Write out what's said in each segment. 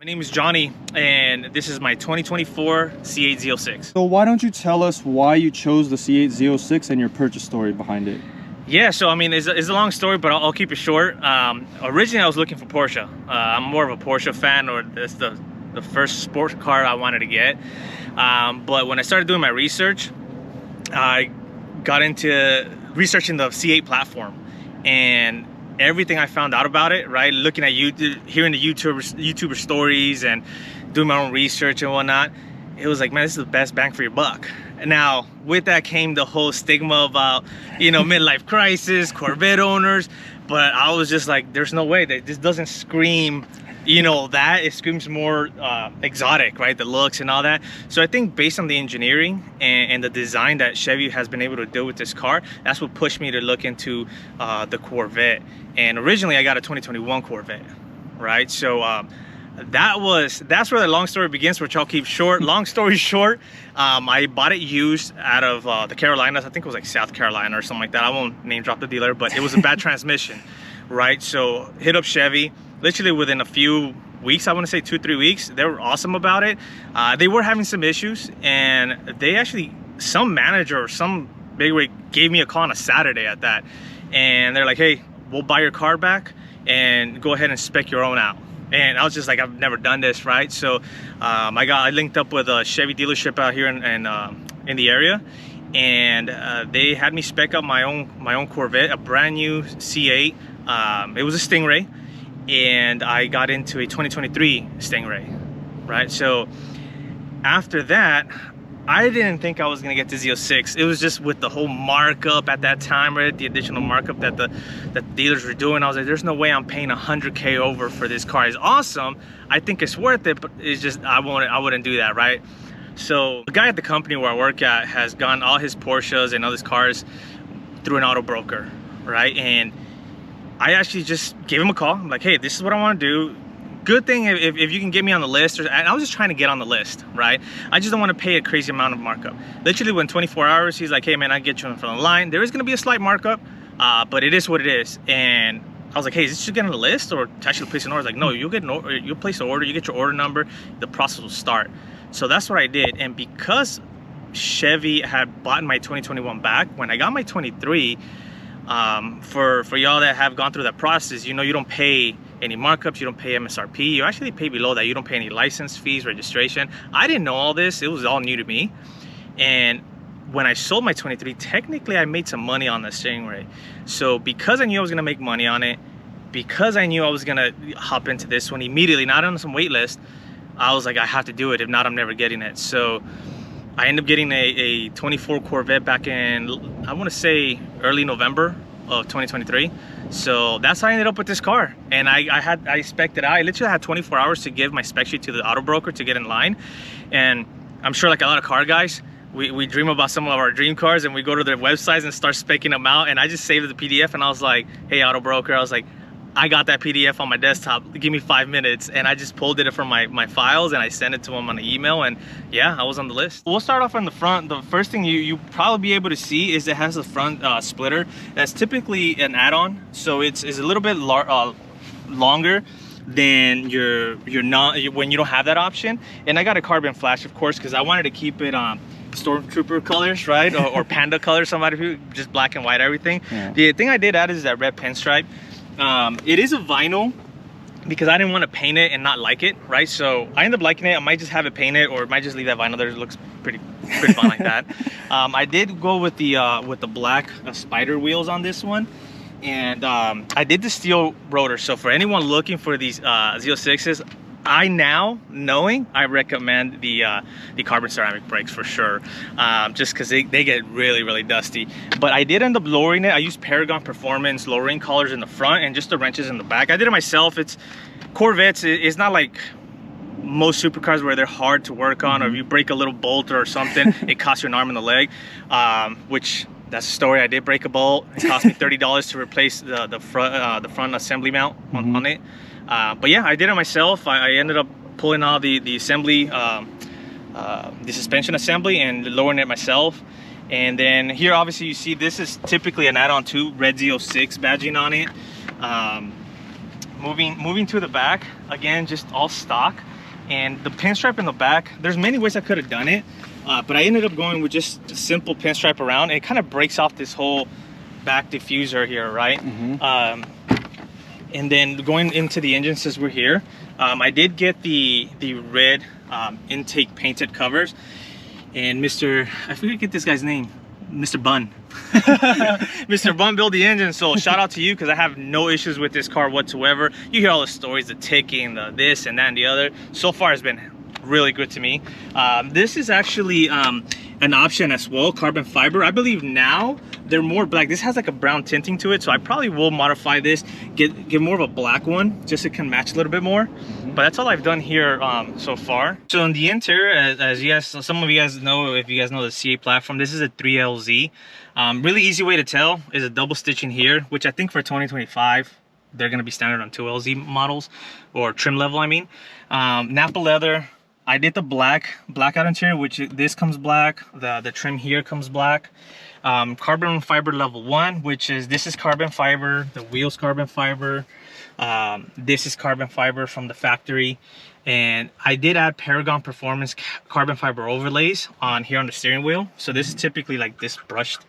My name is Johnny, and this is my 2024 C8 Z06. So why don't you tell us why you chose the C8 Z06 and your purchase story behind it? Yeah, so I mean, it's a long story, but I'll keep it short. Originally, I was looking for Porsche. I'm more of a Porsche fan, or that's the first sports car I wanted to get. But when I started doing my research, I got into researching the C8 platform, and everything I found out about it, right? Looking at YouTube, hearing the YouTuber stories and doing my own research and whatnot, it was like, man, this is the best bang for your buck. Now, with that came the whole stigma about, you know, midlife crisis, Corvette owners, but I was just like, there's no way that this doesn't scream, you know, that it screams more exotic, right? The looks and all that. So I think based on the engineering and the design that Chevy has been able to do with this car, that's what pushed me to look into the Corvette. And originally I got a 2021 Corvette, right? So that's where the long story begins, which I'll keep short. Long story short, I bought it used out of the Carolinas. I think it was like South Carolina or something like that. I won't name drop the dealer, but it was a bad transmission, right? So hit up Chevy. Literally within a few weeks, I want to say 2-3 weeks, they were awesome about it. They were having some issues, and they actually, some manager or some bigwig gave me a call on a Saturday at that, and they're like, hey, we'll buy your car back and go ahead and spec your own out. And I was just like, I've never done this, right? So I linked up with a Chevy dealership out here in the area, and they had me spec up my own Corvette, a brand new C8. It was a Stingray, and I got into a 2023 Stingray, right? So after that, I didn't think I was gonna get to Z06. It was just with the whole markup at that time, right? The additional markup that the dealers were doing. I was like, there's no way I'm paying 100K over for this car. It's awesome. I think it's worth it, but it's just, I wouldn't do that, right? So the guy at the company where I work at has gotten all his Porsches and all his cars through an auto broker, right? And I actually just gave him a call. I'm like, hey, this is what I want to do. Good thing if you can get me on the list. And I was just trying to get on the list, right? I just don't want to pay a crazy amount of markup. Literally within 24 hours, he's like, hey man, I get you in front of the line. There is going to be a slight markup, but it is what it is. And I was like, hey, is this just get on the list or to actually place an order? He's like, no, you'll place an order, you get your order number, the process will start. So that's what I did. And because Chevy had bought my 2021 back, when I got my 23, for y'all that have gone through that process, you know, you don't pay any markups, you don't pay MSRP, you actually pay below that. You don't pay any license fees, registration. I didn't know all this. It was all new to me. And when I sold my 23, technically I made some money on the Stingray. So because I knew I was gonna make money on it, because I knew I was gonna hop into this one immediately, not on some wait list, I was like, I have to do it. If not, I'm never getting it. So I ended up getting a 24 Corvette back in, I want to say early November of 2023. So that's how I ended up with this car. And I spec'd it out. I literally had 24 hours to give my spec sheet to the auto broker to get in line. And I'm sure like a lot of car guys, we dream about some of our dream cars and we go to their websites and start speccing them out. And I just saved the PDF and I was like, hey, auto broker, I was like, I got that PDF on my desktop, give me 5 minutes. And I just pulled it from my files and I sent it to him on an email, and yeah, I was on the list. We'll start off on the front. The first thing you probably be able to see is it has a front splitter. That's typically an add-on, so it's a little bit longer than when you don't have that option. And I got a carbon flash, of course, because I wanted to keep it stormtrooper colors, right? or panda colors, somebody just black and white, everything. Yeah. The thing I did add is that red pinstripe. It is a vinyl because I didn't want to paint it and not like it, right? So I ended up liking it. I might just have it painted, or might just leave that vinyl there. It looks pretty fun like that. I did go with the black spider wheels on this one, and I did the steel rotor. So for anyone looking for these Z06s, I recommend the carbon ceramic brakes for sure, just because they get really dusty. But I did end up lowering it. I used Paragon Performance lowering collars in the front and just the wrenches in the back. I did it myself. It's Corvettes, it's not like most supercars where they're hard to work on, or if you break a little bolt or something, it costs you an arm and a leg, which that's the story. I did break a bolt. It cost me $30 to replace the front assembly mount on it. But yeah, I did it myself. I ended up pulling out the assembly, the suspension assembly, and lowering it myself. And then here, obviously, you see this is typically an add-on too, red Z06 badging on it. Moving to the back, again, just all stock. And the pinstripe in the back, there's many ways I could have done it, but I ended up going with just a simple pinstripe around, and it kind of breaks off this whole back diffuser here, right? And then going into the engine, since we're here, I did get the red intake painted covers, and I forget this guy's name, Mr. Bun. Mr. Bun built the engine, so shout out to you, because I have no issues with this car whatsoever. You hear all the stories, the ticking, the this and that and the other. So far it's been really good to me. This is actually an option as well, carbon fiber. I believe now they're more black. This has like a brown tinting to it, so I probably will modify this, get more of a black one, just so it can match a little bit more. But that's all I've done here so far. So in the interior, as you guys, some of you guys know, if you guys know the C8 platform, this is a 3LZ. Really easy way to tell is a double stitching here, which I think for 2025 they're going to be standard on 2LZ models, or trim level I mean. Napa leather. I did the blackout interior, which this comes black, the trim here comes black. Carbon fiber level 1, which is, this is carbon fiber, the wheels carbon fiber, this is carbon fiber from the factory, and I did add Paragon Performance carbon fiber overlays on here on the steering wheel. So this is typically like this brushed,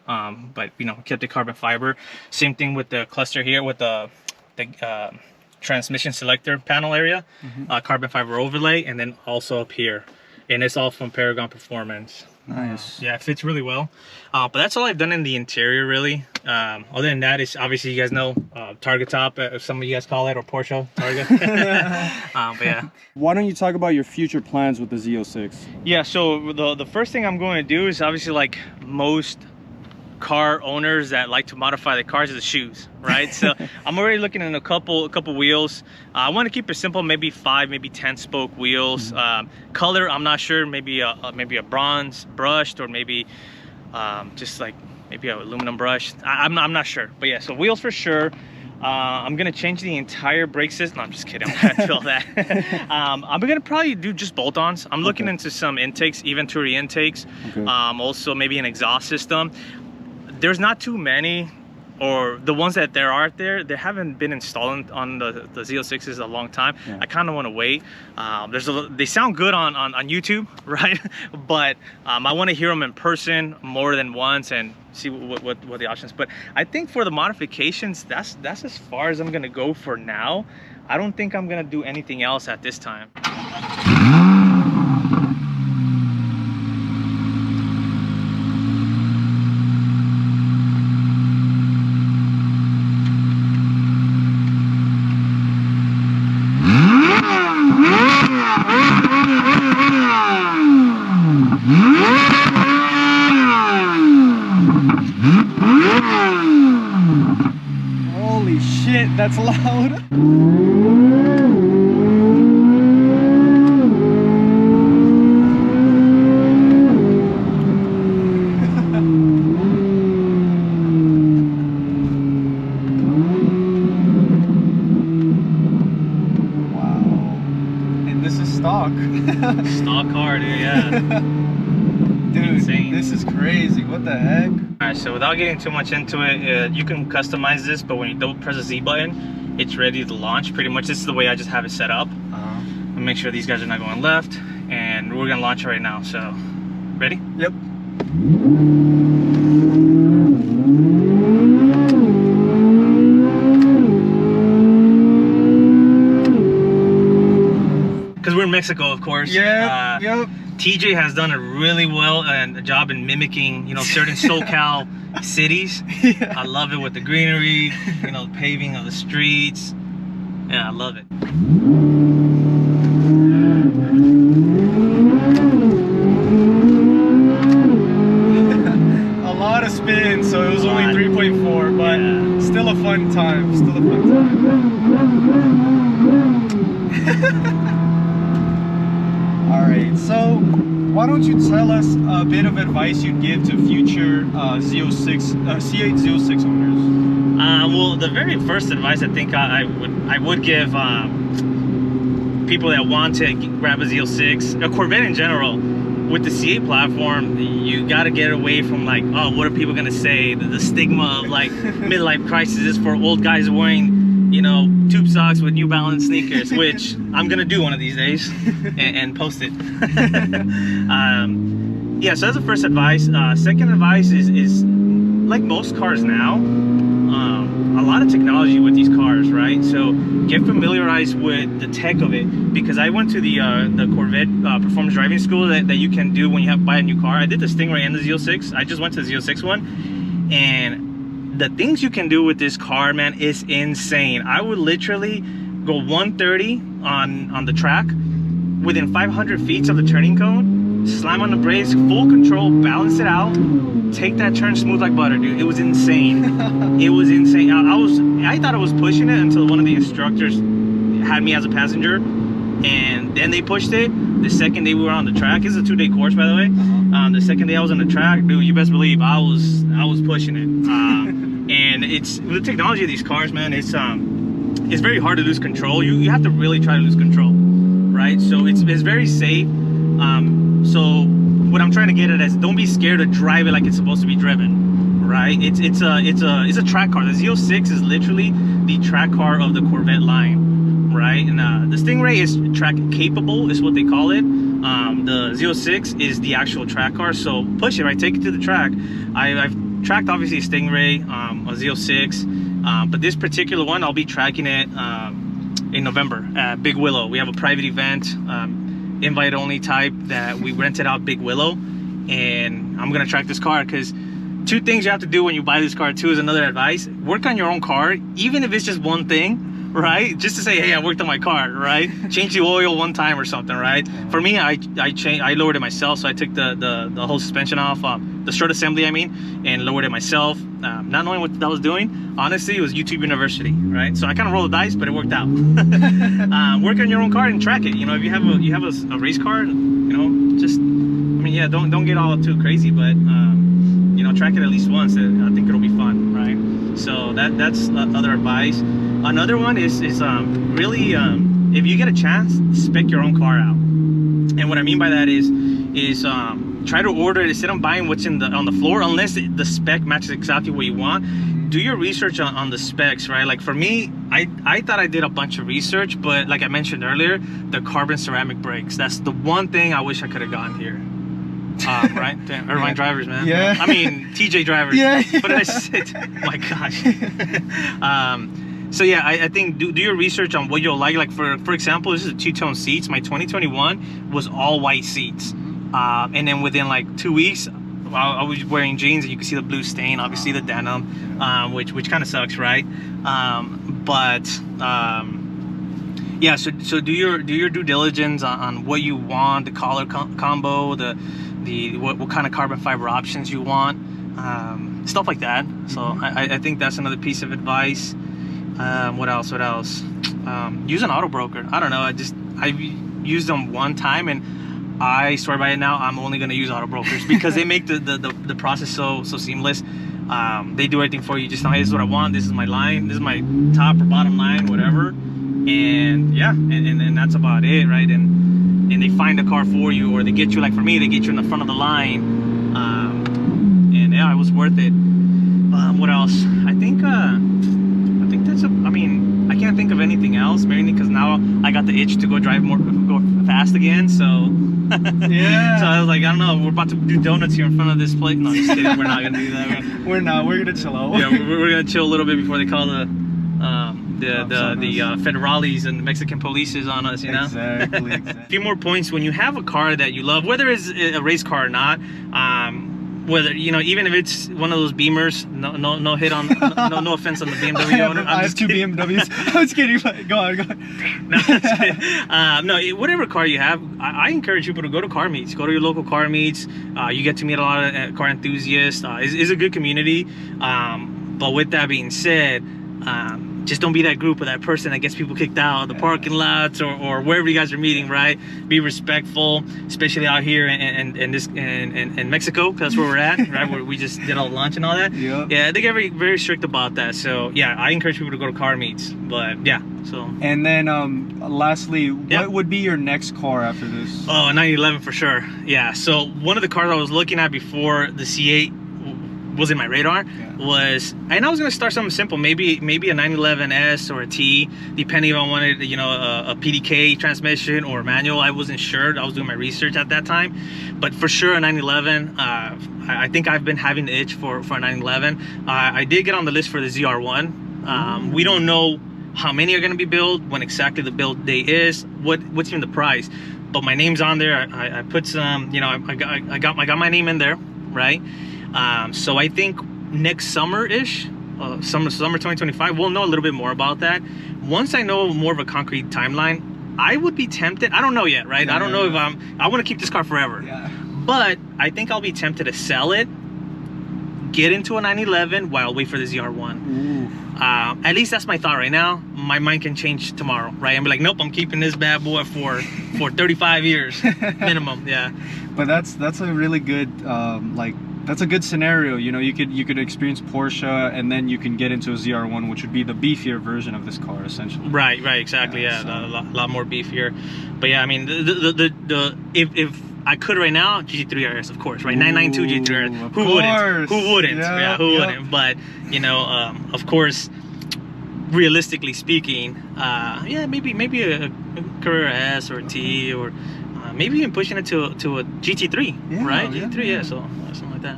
but you know, kept the carbon fiber. Same thing with the cluster here with the transmission selector panel area, carbon fiber overlay, and then also up here, and it's all from Paragon Performance. Nice. Yeah, it fits really well. But that's all I've done in the interior, really. Other than that, it's obviously, you guys know, Targa top, if some of you guys call it, or Porsche Targa. But yeah. Why don't you talk about your future plans with the Z06? Yeah, so the first thing I'm going to do is, obviously, like most car owners that like to modify the cars, is the shoes, right? So I'm already looking at a couple wheels. I want to keep it simple, maybe 5, maybe 10 spoke wheels. Color, I'm not sure, maybe a bronze brushed, or maybe just like maybe an aluminum brush. I'm not sure, but yeah, so wheels for sure. I'm gonna change the entire brake system. No, I'm just kidding. I'm not gonna do all that. I'm gonna probably do just bolt-ons. I'm looking into some intakes, Venturi intakes. Also maybe an exhaust system. There's not too many, or the ones that there are out there, they haven't been installed on the Z06s a long time. I kind of want to wait. They sound good on YouTube, right? But I want to hear them in person more than once and see what the options. But I think for the modifications, that's as far as I'm gonna go for now. I don't think I'm gonna do anything else at this time. Holy shit, that's loud. Stock. Stock car, dude, yeah. Dude, insane. This is crazy. What the heck? Alright, so without getting too much into it, you can customize this, but when you double press the Z button, it's ready to launch. Pretty much this is the way I just have it set up. And make sure these guys are not going left, and we're gonna launch it right now. So, ready? Yep. Because we're in Mexico, of course. Yeah. Yep. TJ has done a really well a job in mimicking, you know, certain SoCal cities. Yeah. I love it with the greenery, you know, the paving of the streets. Yeah, I love it. A lot of spin, so it was only 3.4, but yeah. Still a fun time. Still a fun time. Alright, so why don't you tell us a bit of advice you'd give to future C8 Z06 owners? Well, the very first advice I think I would give people that want to grab a Z06, a Corvette in general, with the C8 platform, you got to get away from like, oh, what are people gonna say? The stigma of like midlife crisis is for old guys wearing you know, tube socks with New Balance sneakers, which I'm gonna do one of these days and post it. Yeah, so that's the first advice. Second advice is like most cars now, a lot of technology with these cars, right? So get familiarized with the tech of it, because I went to the Corvette performance driving school that you can do when you buy a new car. I did the Stingray and the Z06. I just went to the Z06 one, and the things you can do with this car, man, is insane. I would literally go 130 on the track within 500 feet of the turning cone, slam on the brakes, full control, balance it out, take that turn smooth like butter, dude. It was insane. It was insane. I thought I was pushing it until one of the instructors had me as a passenger, and then they pushed it. The second day we were on the track, this is a 2-day course, by the way. The second day I was on the track, dude, you best believe I was pushing it. And it's the technology of these cars, man. It's very hard to lose control. You have to really try to lose control, right? So it's very safe. So what I'm trying to get at is, don't be scared to drive it like it's supposed to be driven, right? It's a track car. The Z06 is literally the track car of the Corvette line, right? And the Stingray is track capable, is what they call it. The Z06 is the actual track car. So push it, right? Take it to the track. I've tracked obviously a Stingray, a Z06, but this particular one I'll be tracking it in November at Big Willow. We have a private event, invite only type, that we rented out Big Willow, and I'm gonna track this car. Because 2 things you have to do when you buy this car too, is another advice: work on your own car, even if it's just one thing, right? Just to say, hey, I worked on my car, right? Change the oil one time or something, right? For me, I lowered it myself. So I took the whole suspension off, the strut assembly, I mean, and lowered it myself, not knowing what I was doing. Honestly, it was YouTube University, right? So I kind of rolled the dice, but it worked out. Work on your own car and track it. You know, if you have a race car, you know, just, I mean, yeah, don't get all too crazy, but you know, track it at least once. I think it'll be fun, right? So that's other advice. Another one is really, if you get a chance, spec your own car out. And what I mean by that is try to order it instead of buying what's on the floor, unless the spec matches exactly what you want. Do your research on the specs, right? Like for me, I thought I did a bunch of research, but like I mentioned earlier, the carbon ceramic brakes, that's the one thing I wish I could have gotten here. Right? Damn, Irvine drivers, man. Yeah. I mean, TJ drivers. Yeah. But I said, my gosh. So yeah, I think do your research on what you'll like. Like for example, this is a 2-tone seats. My 2021 was all white seats, and then within like 2 weeks, I was wearing jeans, and you can see the blue stain, obviously the denim, which kind of sucks, right? Yeah, so do your due diligence on what you want, the color combo, what kind of carbon fiber options you want, stuff like that. So I think that's another piece of advice. What else? Use an auto broker. I don't know, I've used them one time, and I swear by it now, I'm only going to use auto brokers, because they make the process so seamless. They do everything for you. Just tell me, this is what I want, this is my line, this is my top or bottom line, whatever, and yeah, and that's about it, right? And they find a car for you, or they get you, like for me, they get you in the front of the line, and yeah, it was worth it. What else? I think that's I mean, I can't think of anything else, mainly because now I got the itch to go fast again, so yeah. So I was like, I don't know, we're about to do donuts here in front of this place. No, just kidding, we're not gonna do that. We're gonna chill out. Yeah, we're gonna chill a little bit before they call the federales and the Mexican polices on us, you know. Exactly. A few more points: when you have a car that you love, whether it's a race car or not, whether, you know, even if it's one of those Beamers, no hit on, no offense on the BMW owner. I have 2 BMWs. I was kidding. Go on. No, I'm just kidding. No, whatever car you have, I encourage people to go to car meets. Go to your local car meets. You get to meet a lot of car enthusiasts. It's a good community. But with that being said, just don't be that group or that person that gets people kicked out of the parking lots or wherever you guys are meeting, right? Be respectful, especially out here in Mexico, because that's where we're at, right? Where we just did all the lunch and all that. Yep. Yeah, they get very, very strict about that. So yeah, I encourage people to go to car meets. But yeah, so. And then lastly, what would be your next car after this? Oh, a 911 for sure. Yeah, so one of the cars I was looking at before the C8 was in my radar was, and I was gonna start something simple, maybe a 911S or a T, depending if I wanted, you know, a PDK transmission or manual. I wasn't sure. I was doing my research at that time, but for sure a 911. I think I've been having the itch for a 911. I did get on the list for the ZR1. We don't know how many are going to be built, when exactly the build date is, what's even the price, but my name's on there. I put some, you know, I got my name in there, right? So I think next summer-ish, summer 2025, we'll know a little bit more about that. Once I know more of a concrete timeline, I would be tempted. I don't know yet, right? I don't know if I want to keep this car forever. But I think I'll be tempted to sell it, get into a 911 while I wait for the ZR1. At least that's my thought right now. My mind can change tomorrow, right? And be like, nope, I'm keeping this bad boy for 35 years minimum. Yeah. But that's a really good that's a good scenario. You know, you could experience Porsche and then you can get into a ZR1, which would be the beefier version of this car, essentially. Right, exactly. Yeah, so. a lot more beefier. But yeah, I mean, if I could right now, GT3 RS, of course, right? 992 GT3 RS. Who wouldn't? Who wouldn't? Yeah, who wouldn't? But you know, of course, realistically speaking, yeah, maybe a Carrera S or a T, or maybe even pushing it to a GT3, right? GT3, yeah. So something like that.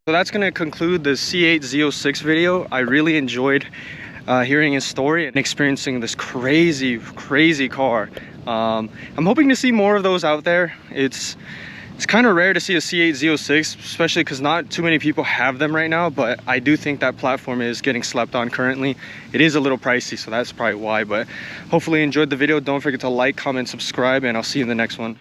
So that's going to conclude the C8 Z06 video. I really enjoyed hearing his story and experiencing this crazy car. I'm hoping to see more of those out there. It's kind of rare to see a C8 Z06, especially because not too many people have them right now, but I do think that platform is getting slept on currently. It is a little pricey, so that's probably why, but hopefully you enjoyed the video. Don't forget to like, comment, subscribe, and I'll see you in the next one.